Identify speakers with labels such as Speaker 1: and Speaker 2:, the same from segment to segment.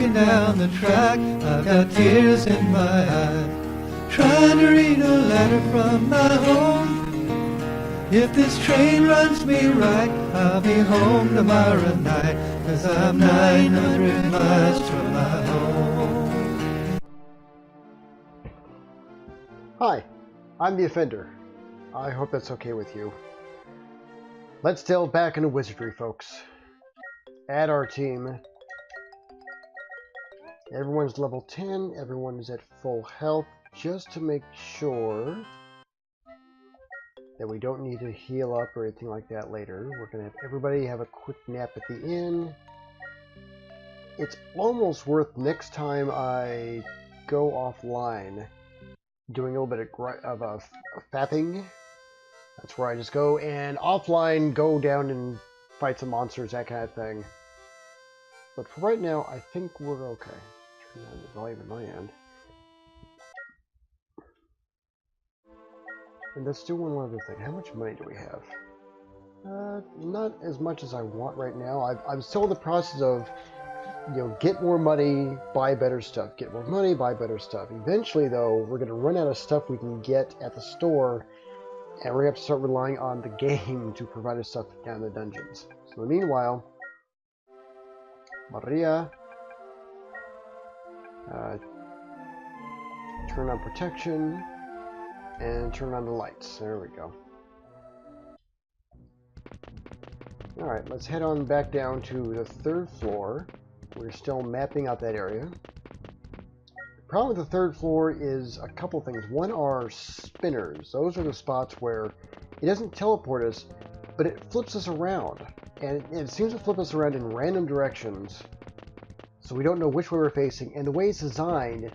Speaker 1: walking down the track, I've got tears in my eyes, trying to read a letter from my home. If this train runs me right, I'll be home tomorrow night, 'cause I'm 900 miles from my home.
Speaker 2: Hi, I'm the Offender. I hope that's okay with you. Let's delve back into Wizardry, folks. Add our team. Everyone's level 10, everyone is at full health, just to make sure that we don't need to heal up or anything like that later. We're going to have everybody have a quick nap at the inn. It's almost worth next time I go offline doing a little bit of fapping. That's where I just go and offline go down and fight some monsters, that kind of thing. But for right now, I think we're okay. Turn down the volume at my end. And let's do one other thing. How much money do we have? Not as much as I want right now. I'm still in the process of, get more money, buy better stuff. Get more money, buy better stuff. Eventually, though, we're going to run out of stuff we can get at the store, and we're going to have to start relying on the game to provide us stuff down in the dungeons. So, meanwhile, Maria, turn on protection. And turn on the lights. There we go. Alright, let's head on back down to the 3rd floor. We're still mapping out that area. The problem with the 3rd floor is a couple things. One are spinners. Those are the spots where it doesn't teleport us, but it flips us around. And it seems to flip us around in random directions, so we don't know which way we're facing. And the way it's designed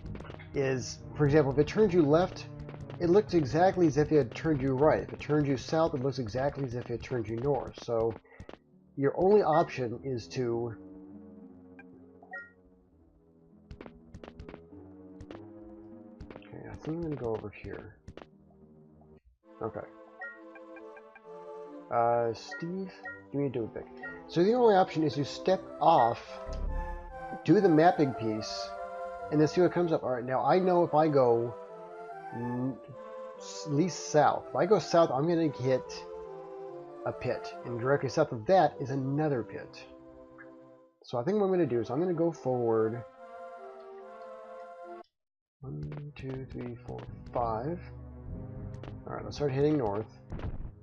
Speaker 2: is, for example, if it turns you left, it looks exactly as if it had turned you right. If it turns you south, it looks exactly as if it had turned you north. So your only option is to I think I'm going to go over here. Okay. Steve, give me a do pick. So the only option is you step off, do the mapping piece, and then see what comes up. Alright, now I know if I go least south. If I go south, I'm going to hit a pit, and directly south of that is another pit. So I think what I'm going to do is I'm going to go forward 1, 2, 3, 4, 5. Alright, let's start heading north.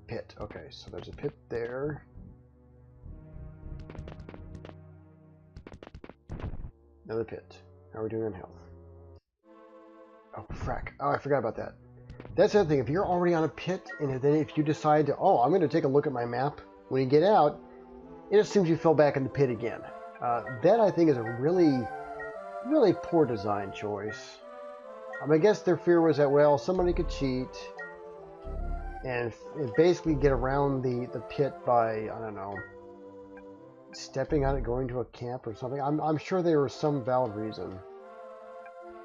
Speaker 2: Pit. Okay, so there's a pit there. Another pit. How are we doing on health? Oh, frack. Oh, I forgot about that. That's the other thing. If you're already on a pit, and then if you decide to, I'm going to take a look at my map, when you get out, it assumes you fell back in the pit again. That, I think, is a really, really poor design choice. I guess their fear was that, well, somebody could cheat and basically get around the pit by, I don't know, stepping on it, going to a camp or something. I'm sure there was some valid reason.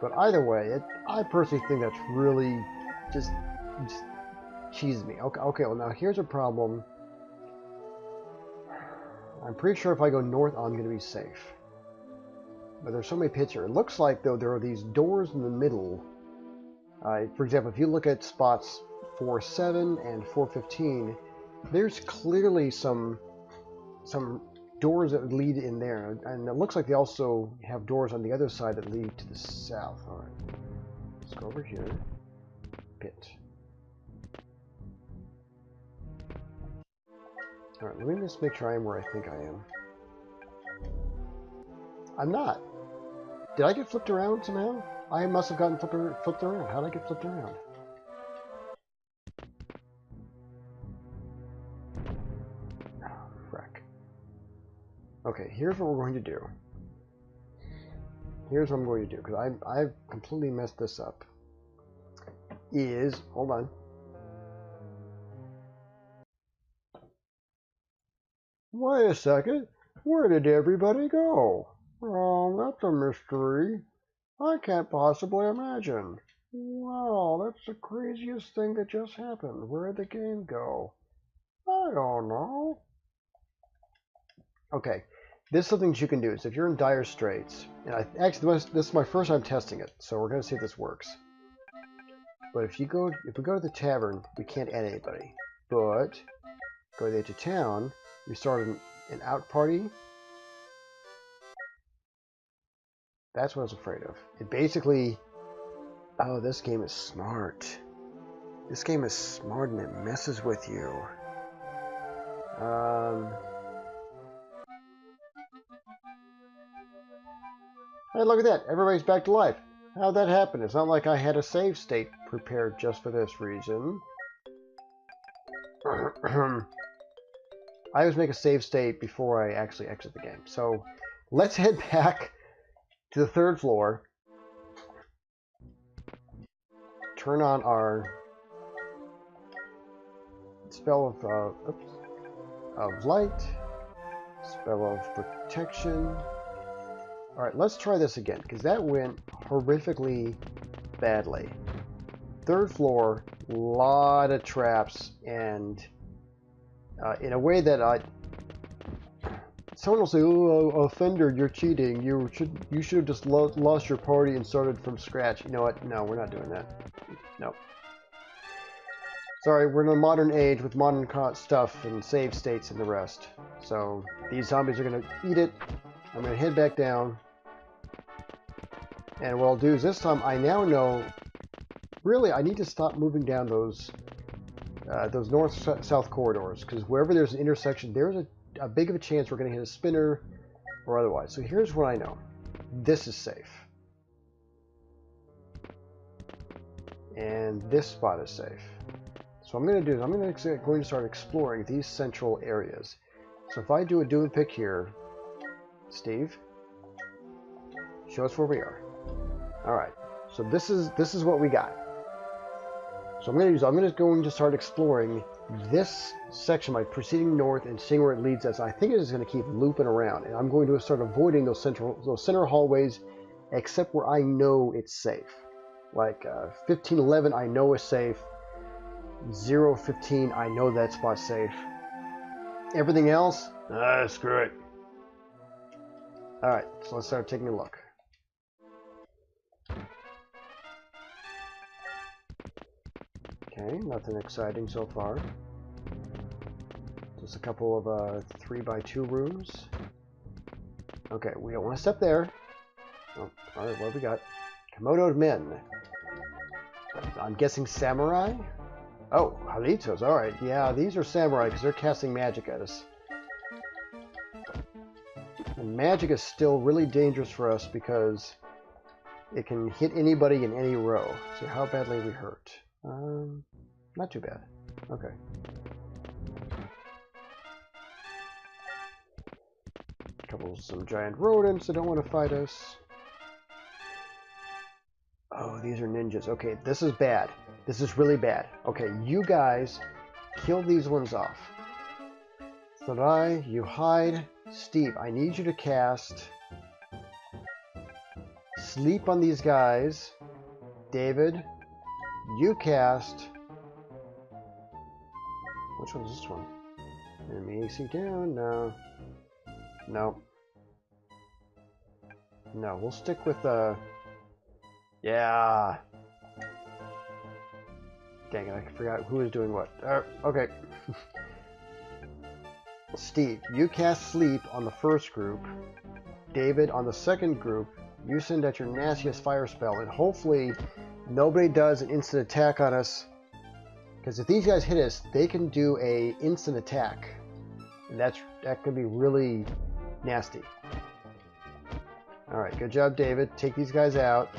Speaker 2: But either way, I personally think that's really just cheeses me. Okay, well now here's a problem. I'm pretty sure if I go north, I'm going to be safe. But there's so many pits here. It looks like, though, there are these doors in the middle. For example, if you look at spots 4-7 and 4-15, there's clearly some doors that lead in there. And it looks like they also have doors on the other side that lead to the south. Alright, let's go over here. Pit. Alright, let me just make sure I am where I think I am. I'm not. Did I get flipped around somehow? I must have gotten flipped around. How did I get flipped around? Oh, frack. Okay, here's what we're going to do. Here's what I'm going to do, because I've completely messed this up. Hold on. Wait a second. Where did everybody go? Oh, that's a mystery. I can't possibly imagine. Wow, that's the craziest thing that just happened. Where'd the game go? I don't know. Okay, This is something that you can do. So if you're in dire straits, and actually this is my first time testing it, so we're going to see if this works. But if we go to the tavern, we can't add anybody. But go to the edge of town, we start an out party. That's what I was afraid of. It basically, oh, this game is smart. This game is smart and it messes with you. Hey, look at that. Everybody's back to life. How'd that happen? It's not like I had a save state prepared just for this reason. I always make a save state before I actually exit the game. So let's head back to the 3rd floor. Turn on our spell of light, spell of protection. Alright, let's try this again, because that went horrifically badly. 3rd floor, lot of traps, and in a way that someone will say, "Oh, offender, you're cheating. You should have just lost your party and started from scratch." You know what? No, we're not doing that. No. Sorry, we're in a modern age with modern stuff and save states and the rest. So these zombies are going to eat it. I'm going to head back down. And what I'll do is this time I now know, really, I need to stop moving down those north-south corridors, because wherever there's an intersection, there's a big of a chance we're going to hit a spinner or otherwise. So here's what I know. This is safe. And this spot is safe. So what I'm going to do is I'm going to start exploring these central areas. So if I do a dual pick here, Steve, show us where we are. All right. So this is what we got. So I'm going to start exploring this section by proceeding north and seeing where it leads us. I think it is going to keep looping around, and I'm going to start avoiding those center hallways, except where I know it's safe. Like 1511, I know is safe. 015, I know that spot's safe. Everything else, screw it. All right, so let's start taking a look. Okay, nothing exciting so far. Just a couple of 3x2 rooms. Okay, we don't want to step there. Oh, all right, what have we got? Komodo men. I'm guessing samurai? Oh, Halitos, alright. Yeah, these are samurai because they're casting magic at us. And magic is still really dangerous for us because it can hit anybody in any row. See how badly we hurt. Not too bad. Okay. Some giant rodents that don't want to fight us. Oh, these are ninjas. Okay, this is bad. This is really bad. Okay, you guys kill these ones off. Sarai, you hide. Steve, I need you to cast Sleep on these guys. David, you cast... Which one is this one? Enemy AC down? No. No. No, we'll stick with yeah. Dang it, I forgot who was doing what. Okay. Steve, you cast Sleep on the first group. David, on the second group, you send out your nastiest fire spell, and hopefully nobody does an instant attack on us. Because if these guys hit us, they can do a instant attack. And that could be really nasty. Alright, good job, David. Take these guys out.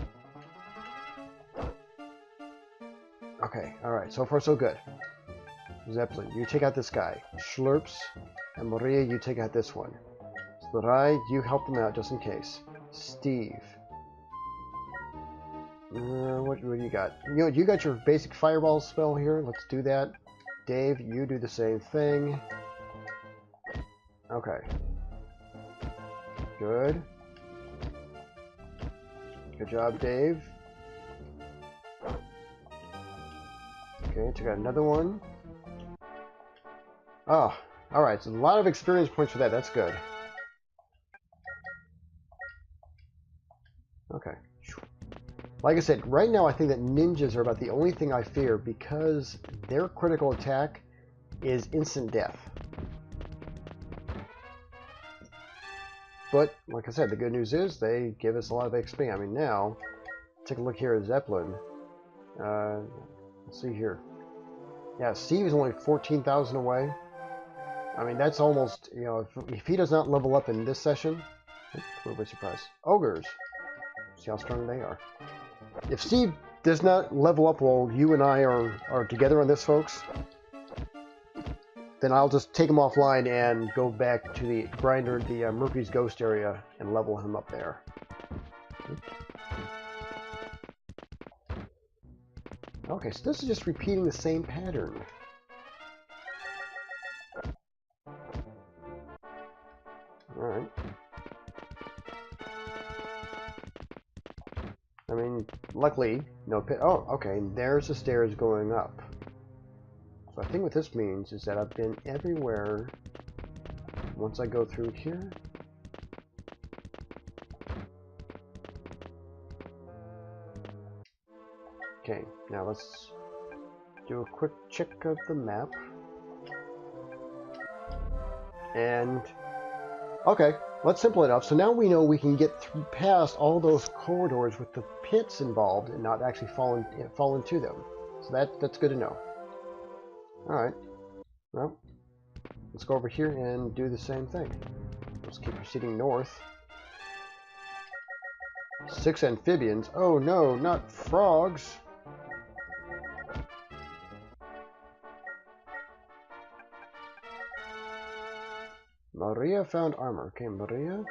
Speaker 2: Okay, alright, so far so good. Zeppelin, you take out this guy. Schlurps and Maria, you take out this one. Sarai, you help them out just in case. Steve. What do you got? You got your basic fireball spell here. Let's do that. Dave, you do the same thing. Okay. Good. Good job, Dave. Okay, took out another one. Oh, alright, so a lot of experience points for that. That's good. Like I said, right now I think that ninjas are about the only thing I fear because their critical attack is instant death. But, like I said, the good news is they give us a lot of XP. I mean, now, take a look here at Zeppelin. Let's see here. Yeah, Steve is only 14,000 away. I mean, that's almost, you know, if he does not level up in this session, we'll be surprised. Ogres. See how strong they are. If Steve does not level up while you and I are together on this, folks, then I'll just take him offline and go back to the grinder, the Murphy's Ghost area, and level him up there. Okay, so this is just repeating the same pattern. Alright. I mean, luckily, no pit. Oh, okay, and there's the stairs going up. So I think what this means is that I've been everywhere once I go through here. Okay, now let's do a quick check of the map. And, okay, well, that's simple enough. So now we know we can get through past all those corridors with the pits involved and not actually fall into them. So that's good to know. Alright, well, let's go over here and do the same thing. Let's keep proceeding north. 6 amphibians. Oh no, not frogs. Maria found armor. Okay, Maria.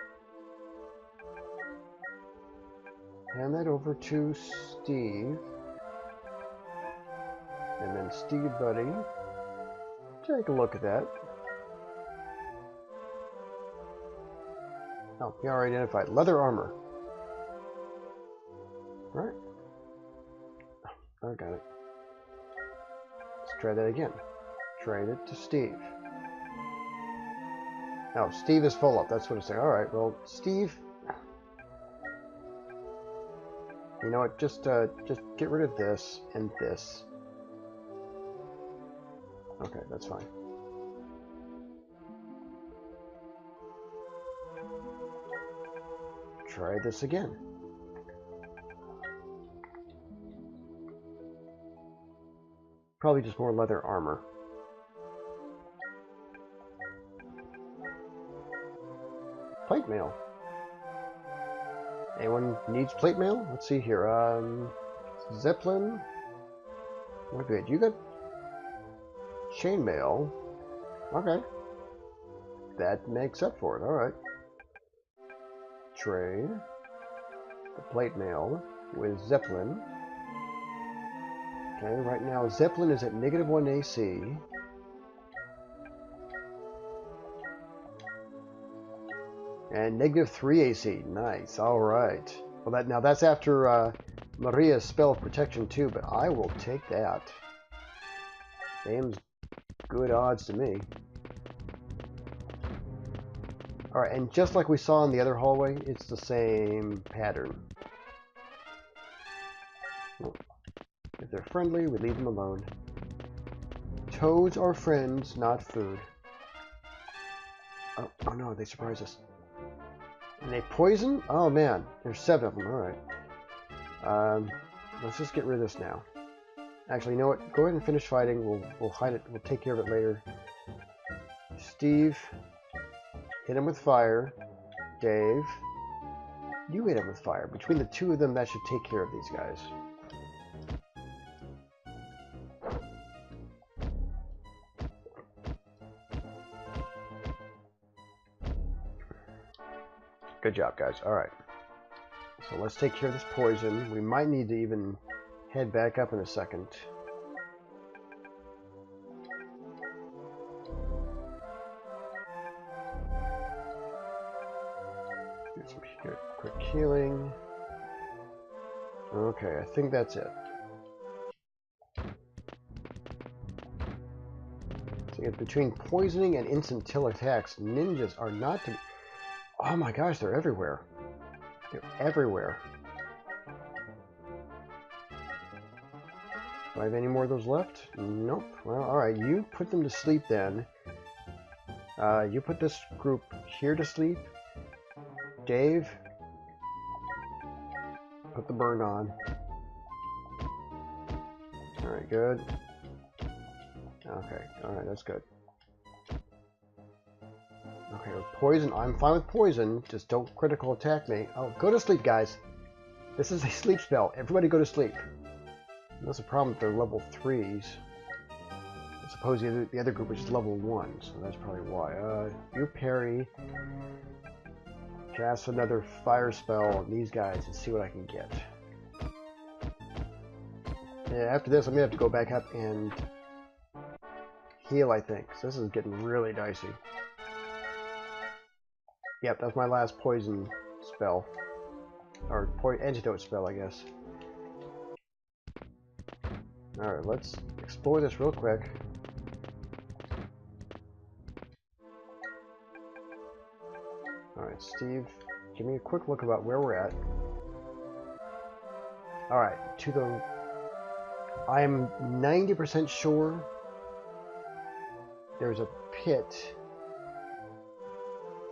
Speaker 2: Hand that over to Steve. And then Steve, buddy. Take a look at that. Oh, we already identified. Leather armor. Right. Oh, I got it. Let's try that again. Trade it to Steve. Oh, Steve is full up. That's what it's saying. Alright, well, Steve... You know what? Just get rid of this and this. Okay, that's fine. Try this again. Probably just more leather armor. Plate mail. Anyone needs plate mail? Let's see here. Zeppelin. What do you got? Chainmail. Okay. That makes up for it. Alright. Trade the plate mail with Zeppelin. Okay, right now Zeppelin is at -1 AC. And -3 AC. Nice. Alright. Well, now that's after Maria's spell of protection too, but I will take that. Seems good odds to me. Alright, and just like we saw in the other hallway, it's the same pattern. If they're friendly, we leave them alone. Toads are friends, not food. Oh no, they surprise us. And they poison? Oh man, there's 7 of them, alright. Let's just get rid of this now. Actually, you know what? Go ahead and finish fighting. We'll hide it. We'll take care of it later. Steve, hit him with fire. Dave, you hit him with fire. Between the two of them, that should take care of these guys. Good job, guys. Alright. So let's take care of this poison. We might need to even head back up in a second. Do some quick healing. Okay, I think that's it. So between poisoning and instant kill attacks, ninjas are not to be... Oh my gosh, they're everywhere. They're everywhere. Do I have any more of those left? Nope. Well, alright, you put them to sleep then. You put this group here to sleep. Dave, put the burn on. Alright, good. Okay, alright, that's good. Okay, with poison, I'm fine with poison. Just don't critical attack me. Oh, go to sleep, guys. This is a sleep spell. Everybody go to sleep. That's a problem if they're level 3s. I suppose the other group is level 1, so that's probably why. You parry. Cast another fire spell on these guys and see what I can get. Yeah, after this, I'm going to have to go back up and heal, I think. So this is getting really dicey. Yep, that's my last poison spell. Or antidote spell, I guess. Alright, let's explore this real quick. Alright, Steve, give me a quick look about where we're at. Alright, I'm 90% sure there's a pit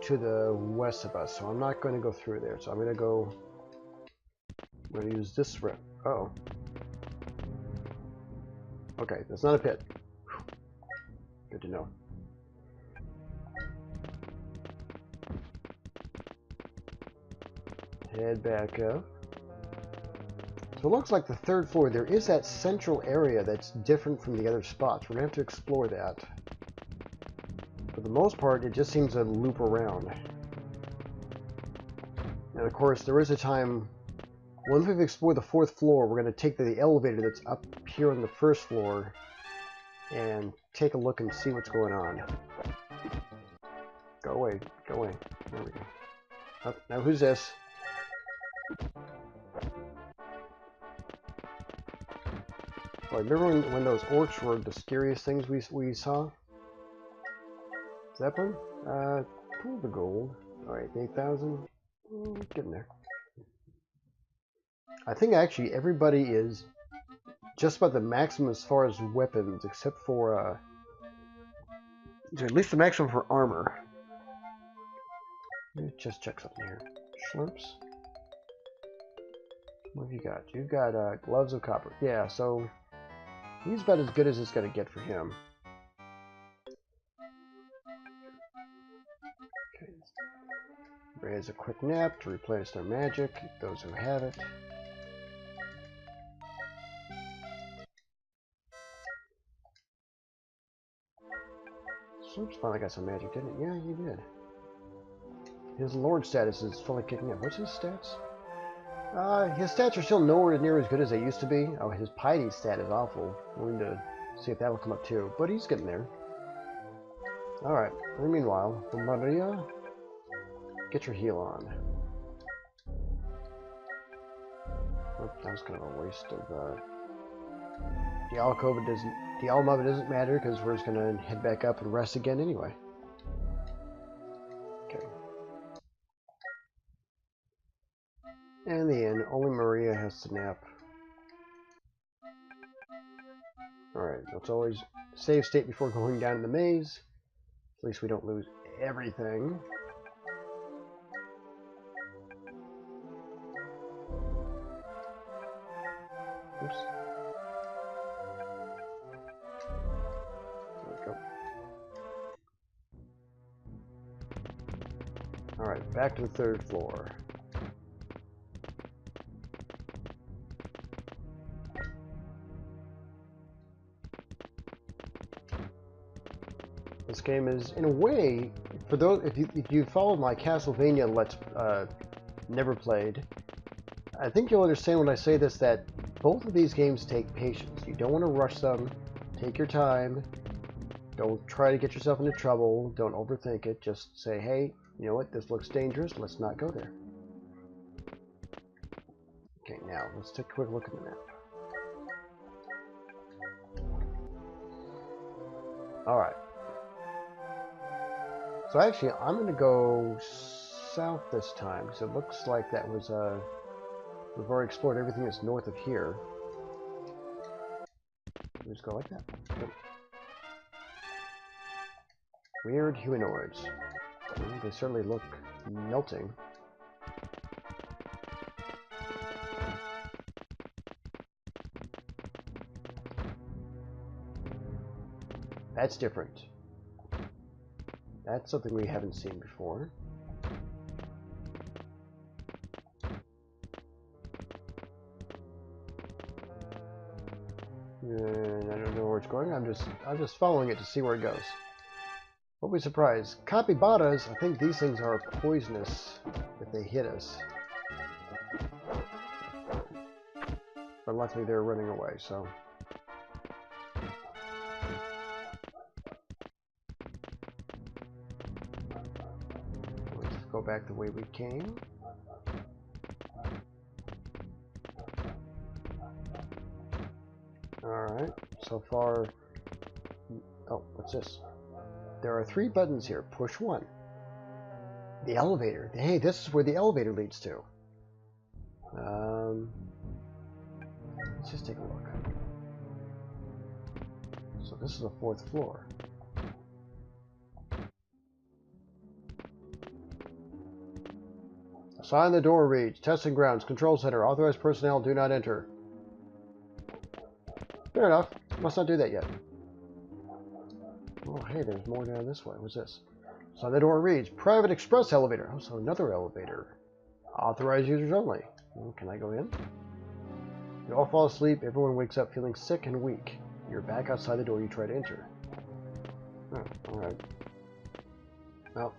Speaker 2: to the west of us, so I'm not going to go through there. So I'm going to use this route. Uh-oh. Okay, that's not a pit. Good to know. Head back up. So it looks like the third floor, there is that central area that's different from the other spots. We're going to have to explore that. For the most part, it just seems to loop around. And of course, there is a time, once we've explored the fourth floor, we're going to take the elevator that's up here on the first floor and take a look and see what's going on. Go away, go away. There we go. Oh, now who's this? Oh, remember when those orcs were the scariest things we saw? Is that one? Pull the gold. Alright, 8,000. Getting there. I think actually everybody is just about the maximum as far as weapons, except for, at least the maximum for armor. Let me just check something here. Slurps. What have you got? You've got, gloves of copper. Yeah, so he's about as good as it's gonna get for him. Okay. Raise a quick nap to replenish their magic, those who have it. Slurps finally got some magic, didn't it? Yeah, he did. His lord status is fully kicking in. What's his stats? His stats are still nowhere near as good as they used to be. Oh, his piety stat is awful. We need to see if that'll come up too. But he's getting there. Alright. Meanwhile, Maria, get your heal on. Oh, that was kind of a waste of, the alcove doesn't matter because we're just going to head back up and rest again anyway. Okay. And in the end, only Maria has to nap. Alright, let's always save state before going down the maze. At least we don't lose everything. Oops. There we go. Alright, back to the third floor. This game is, in a way, for those if you followed my Castlevania Let's Never Played, I think you'll understand when I say this, that both of these games take patience. You don't want to rush them. Take your time. Don't try to get yourself into trouble. Don't overthink it. Just say, hey, you know what? This looks dangerous. Let's not go there. Okay, now let's take a quick look at the map. Alright. So actually, I'm going to go south this time, because it looks like that was, we've already explored everything that's north of here. We just go like that. Yep. Weird humanoids. Well, they certainly look melting. That's different. That's something we haven't seen before. And I don't know where it's going. I'm just following it to see where it goes. What we surprised? Capybaras, I think these things are poisonous if they hit us. But luckily they're running away, so. Let's go back the way we came. Alright, so far. Oh, what's this? There are 3 buttons here. Push 1. The elevator. Hey, this is where the elevator leads to. Let's just take a look. So this is the 4th floor. Sign the door reads, Testing grounds, control center, authorized personnel do not enter. Fair enough. Must not do that yet. Oh, hey, there's more down this way. What's this? Sign the door reads, private express elevator. Oh, so another elevator. Authorized users only. Can I go in? You all fall asleep. Everyone wakes up feeling sick and weak. You're back outside the door you try to enter. Oh, alright. Well,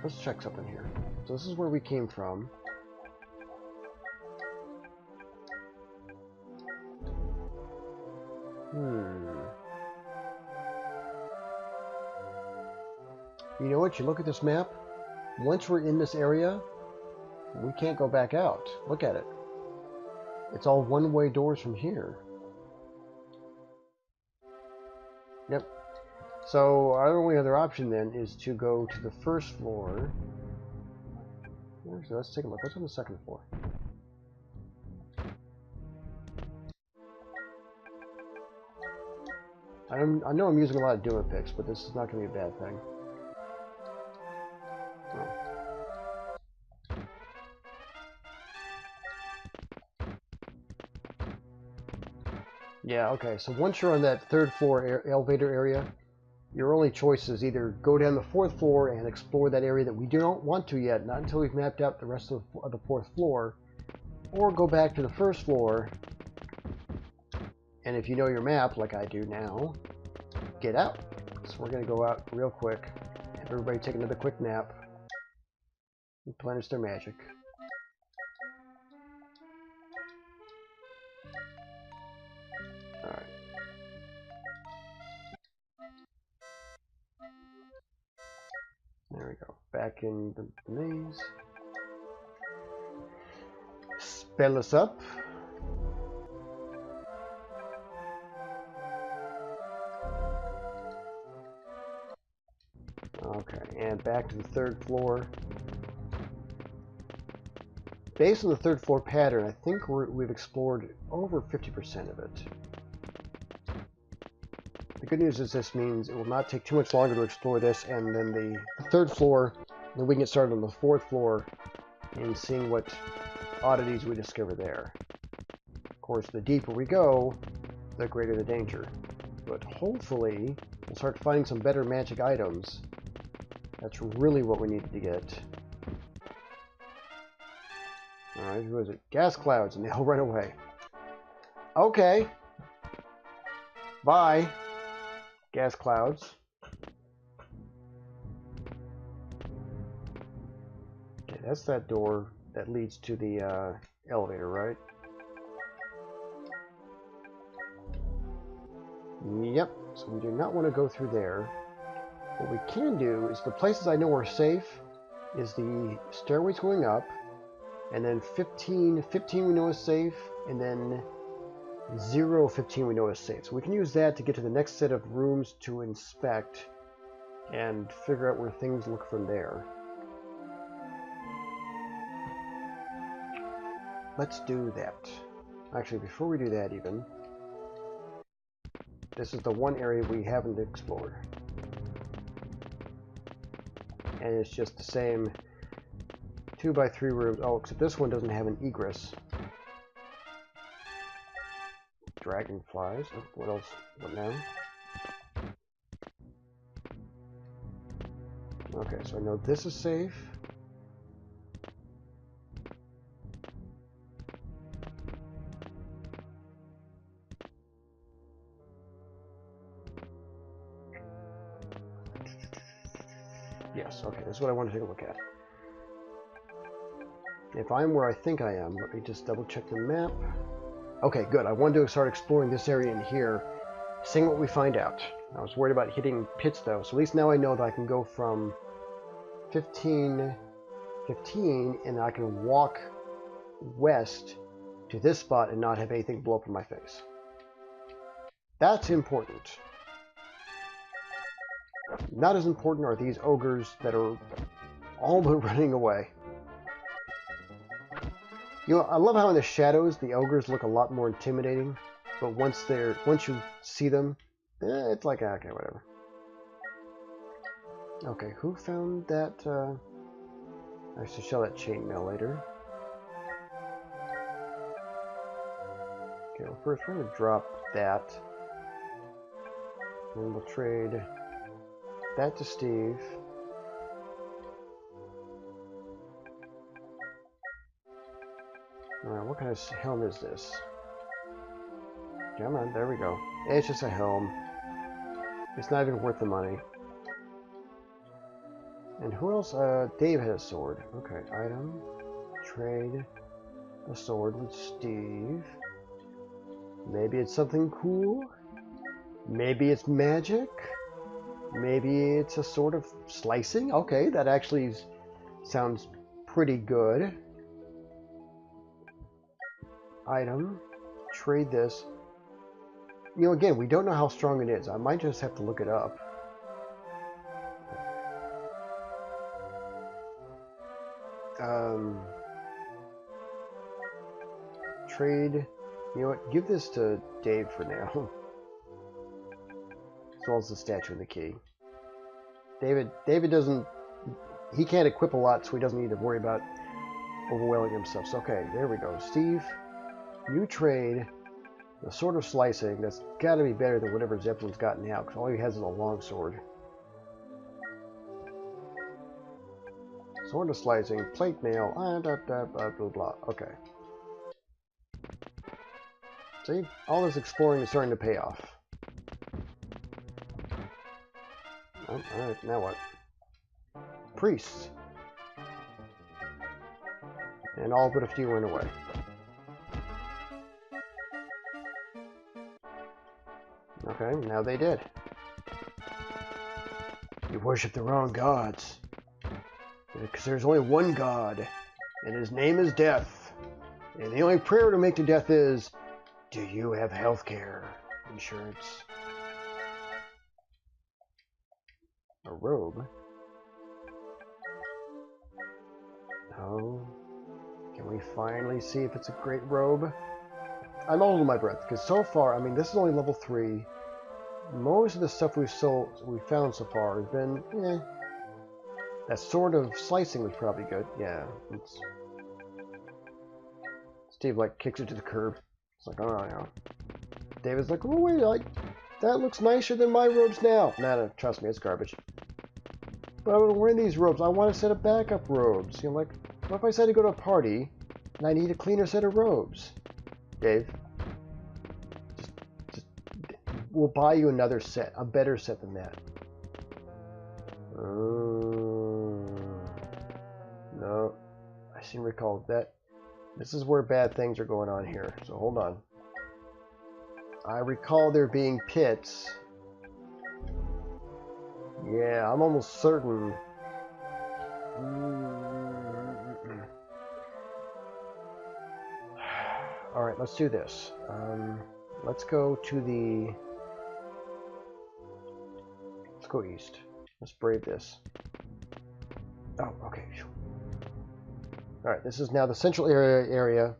Speaker 2: let's check something here. So this is where we came from. You know what? You look at this map. Once we're in this area, we can't go back out. Look at it. It's all one-way doors from here. Yep. So our only other option then is to go to the 1st floor. Actually, let's take a look. What's on the 2nd floor? I know I'm using a lot of Duma picks, but this is not going to be a bad thing. Oh. Yeah, okay, so once you're on that 3rd floor elevator area, your only choice is either go down the 4th floor and explore that area that we do not want to yet, not until we've mapped out the rest of the 4th floor, or go back to the 1st floor, and if you know your map, like I do now, get out. So we're going to go out real quick, have everybody take another quick nap, replenish their magic. Alright. There we go. Back in the maze. Spell us up. Okay, and back to the 3rd floor. Based on the 3rd floor pattern, I think we've explored over 50% of it. The good news is this means it will not take too much longer to explore this, and then the 3rd floor, then we can get started on the 4th floor and seeing what oddities we discover there. Of course, the deeper we go, the greater the danger. But hopefully, we'll start finding some better magic items. That's really what we needed to get. Alright, who is it? Gas clouds, and they all run away. Okay. Bye. Gas clouds. Okay, that's that door that leads to the elevator, right? Yep, so we do not want to go through there. What we can do is the places I know are safe is the stairways going up, and then 15 we know is safe, and then 15 we know is safe. So we can use that to get to the next set of rooms to inspect and figure out where things look from there. Let's do that. Actually, before we do that even, This is the one area we haven't explored. And it's just the same 2x3 rooms. Oh, except this one doesn't have an egress. Dragonflies. Oh, what else? What now? Okay, so I know this is safe. Yes, okay, this is what I want to take a look at. If I'm where I think I am, let me just double check the map. Okay, good. I wanted to start exploring this area in here, seeing what we find out. I was worried about hitting pits though, so at least now I know that I can go from 15 and I can walk west to this spot and not have anything blow up in my face. That's important. Not as important are these ogres that are all but running away. You know, I love how in the shadows the ogres look a lot more intimidating, but once you see them, it's like, okay, whatever. Okay, who found that? I should show that chainmail later. Okay, well first we're going to drop that. And we'll trade that to Steve. Alright, what kind of helm is this? Come on, there we go. It's just a helm. It's not even worth the money. And who else? Dave had a sword. Okay, item. Trade a sword with Steve. Maybe it's something cool. Maybe it's magic. Maybe it's a sort of slicing. Okay, that actually sounds pretty good. Item. Trade this. You know, again, we don't know how strong it is. I might just have to look it up. Trade. You know what? Give this to Dave for now. As well as the statue and the key. David doesn't... He can't equip a lot, so he doesn't need to worry about overwhelming himself. So, okay, there we go. Steve, you trade the sword of slicing. That's got to be better than whatever Zeppelin's got now, because all he has is a long sword. Sword of slicing, plate mail, blah, blah, blah. Okay. See? All this exploring is starting to pay off. Oh, alright, now what? Priests. And all but a few went away. Okay, now they did. You worship the wrong gods. Because there's only one God, and his name is Death. And the only prayer to make to Death is, do you have health care insurance? A robe? Oh, can we finally see if it's a great robe? I'm holding my breath, because so far, I mean, this is only level 3. Most of the stuff we've found so far has been, eh. That sort of slicing was probably good. Yeah. Steve, like, kicks it to the curb. It's like, oh, yeah. David's like, oh, wait, like, that looks nicer than my robes now. Nah, trust me, it's garbage. But I'm wearing these robes. I want a set of backup robes. You know, like, what if I decide to go to a party and I need a cleaner set of robes? Dave, just we'll buy you another set, a better set than that. No, I seem to recall that. This is where bad things are going on here. So hold on. I recall there being pits. Yeah, I'm almost certain. Alright, let's do this. Let's go to the... Let's go east. Let's brave this. Oh, okay. Alright, this is now the central area.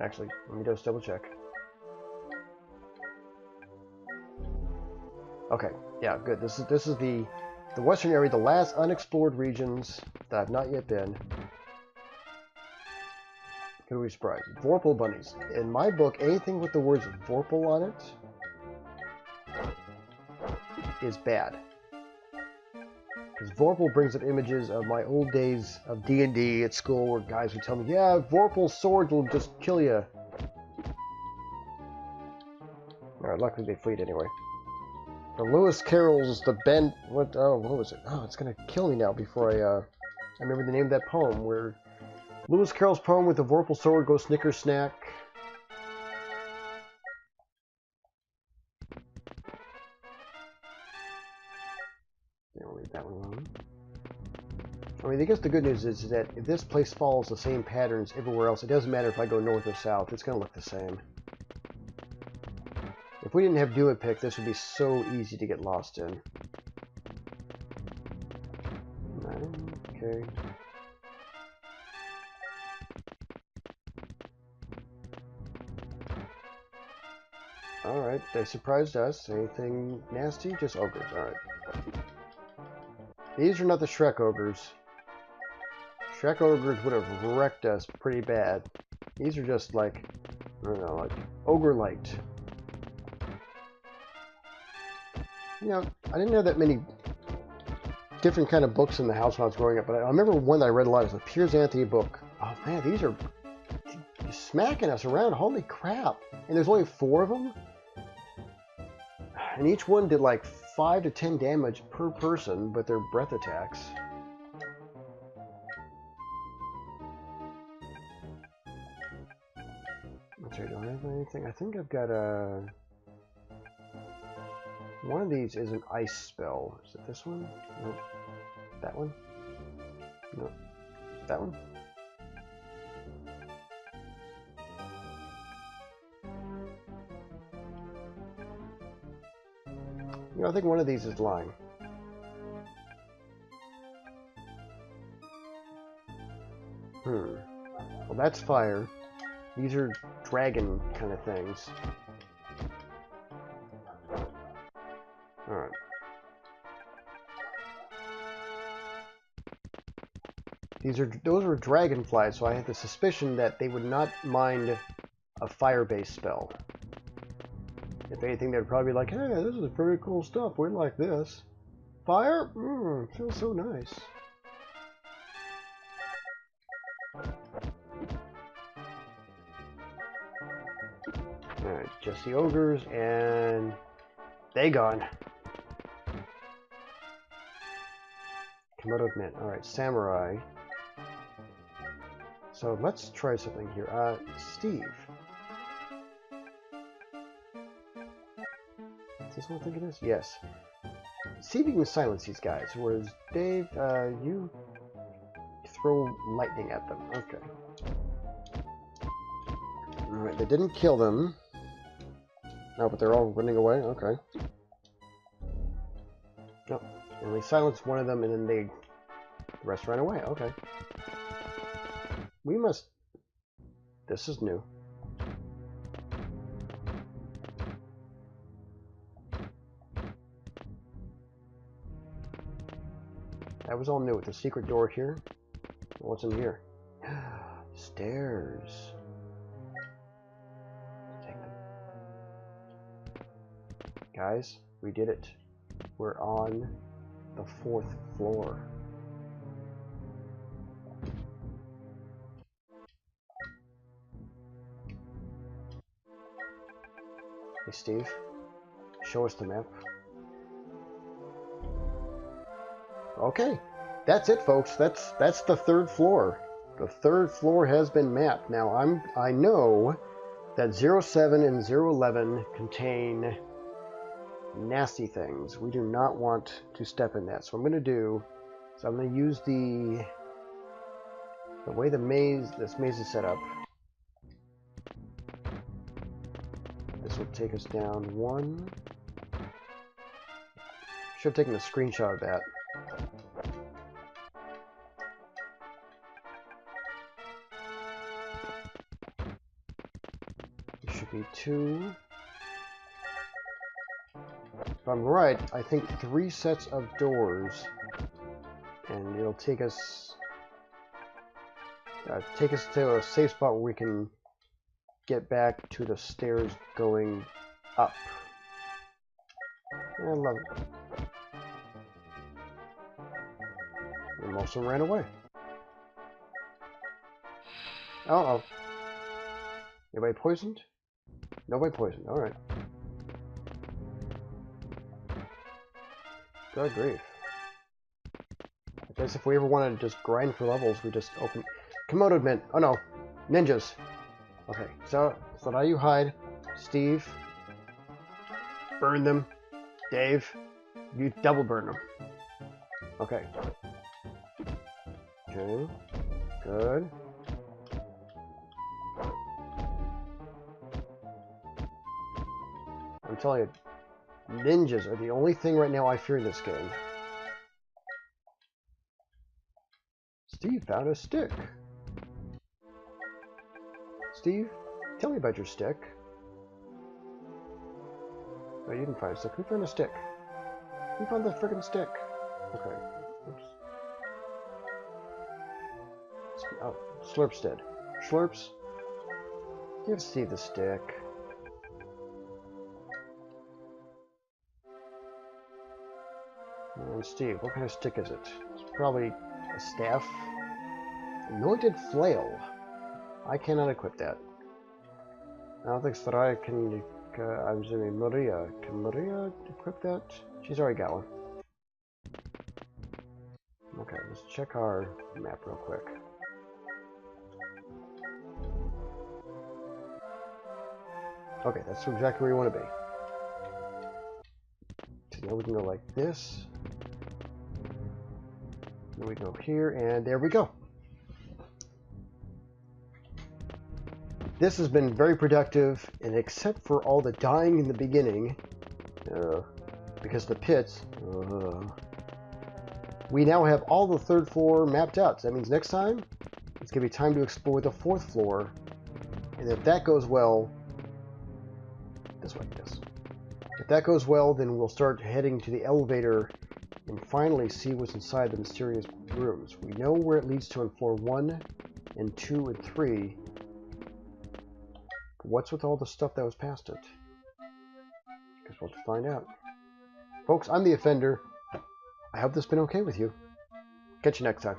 Speaker 2: Actually, let me just double check. Okay, yeah, good. This is the western area, the last unexplored regions that I've not yet been. Could be surprised. Vorpal bunnies. In my book, anything with the words Vorpal on it is bad. Because Vorpal brings up images of my old days of D&D at school where guys would tell me, yeah, Vorpal swords will just kill you. Alright, luckily they fleet anyway. The Lewis Carroll's The Bend... what was it? Oh, it's gonna kill me now before I remember the name of that poem where... Lewis Carroll's poem with the Vorpal sword goes snicker snack. I'll leave that one alone. I mean, I guess the good news is that if this place follows the same patterns everywhere else, it doesn't matter if I go north or south, it's going to look the same. If we didn't have Do It Pick, this would be so easy to get lost in. Okay. Alright, they surprised us. Anything nasty? Just ogres, alright. These are not the Shrek ogres. Shrek ogres would have wrecked us pretty bad. These are just like, I don't know, like ogre light. You know, I didn't have that many different kind of books in the house when I was growing up, but I remember one that I read a lot. It was a Piers Anthony book. Oh man, these are smacking us around. Holy crap. And there's only 4 of them. And each one did like 5 to 10 damage per person, but they're breath attacks. Okay, do I have anything? I think I've got a... One of these is an ice spell. Is it this one? Nope. That one? Nope. That one? You know, I think one of these is lying. Well, that's fire. These are dragon kind of things. Alright. Those are dragonflies, so I had the suspicion that they would not mind a fire-based spell. If anything, they'd probably be like, hey, this is pretty cool stuff. We like this. Fire? Feels so nice. Alright, just the ogres, and they gone. Komodo Mint. Alright, samurai. So let's try something here. Steve. Is this what I think it is? Yes. See if you can silence these guys, whereas Dave, you throw lightning at them. Okay. Alright, they didn't kill them. No, but they're all running away? Okay. No. And we silenced one of them, and then the rest ran away. Okay. We must... This is new. That was all new with the secret door here. What's in here? Stairs. Take them. Guys, we did it. We're on the 4th floor. Hey Steve, show us the map. Okay, that's it, folks. That's the 3rd floor. The 3rd floor has been mapped. Now I know that 07 and 011 contain nasty things. We do not want to step in that. So I'm going to do is I'm going to use the way this maze is set up. This will take us down 1. Should have taken a screenshot of that. It should be 2. if I'm right, I think 3 sets of doors, and it'll take us to a safe spot where we can get back to the stairs going up. I love it. And most of them ran away. Uh-oh. Anybody poisoned? Nobody poisoned. Alright. Good grief. I guess if we ever want to just grind for levels, we just open... Komodo mint. Oh no. Ninjas. Okay, so now you hide. Steve. Burn them. Dave. You double burn them. Okay. Okay. Good. I'm telling you, ninjas are the only thing right now I fear in this game. Steve found a stick. Steve, tell me about your stick. Oh, you didn't find a stick. Who found a stick? Who found the frickin' stick? Okay. Oops. Oh, Slurps did. Slurps, give Steve the stick. And Steve, what kind of stick is it? It's probably a staff. Anointed flail. I cannot equip that. I don't think Sarai can. I'm assuming Maria. Can Maria equip that? She's already got one. Okay, let's check our map real quick. Okay, that's exactly where you want to be. So now we can go like this. Then we go here, and there we go. This has been very productive, and except for all the dying in the beginning, because the pits, we now have all the 3rd floor mapped out. So that means next time, it's going to be time to explore the 4th floor, and if that goes well, this way, yes. If that goes well, then we'll start heading to the elevator and finally see what's inside the mysterious rooms. We know where it leads to on floor 1 and 2 and 3. What's with all the stuff that was past it? Guess we'll have to find out. Folks, I'm the Offender. I hope this has been okay with you. Catch you next time.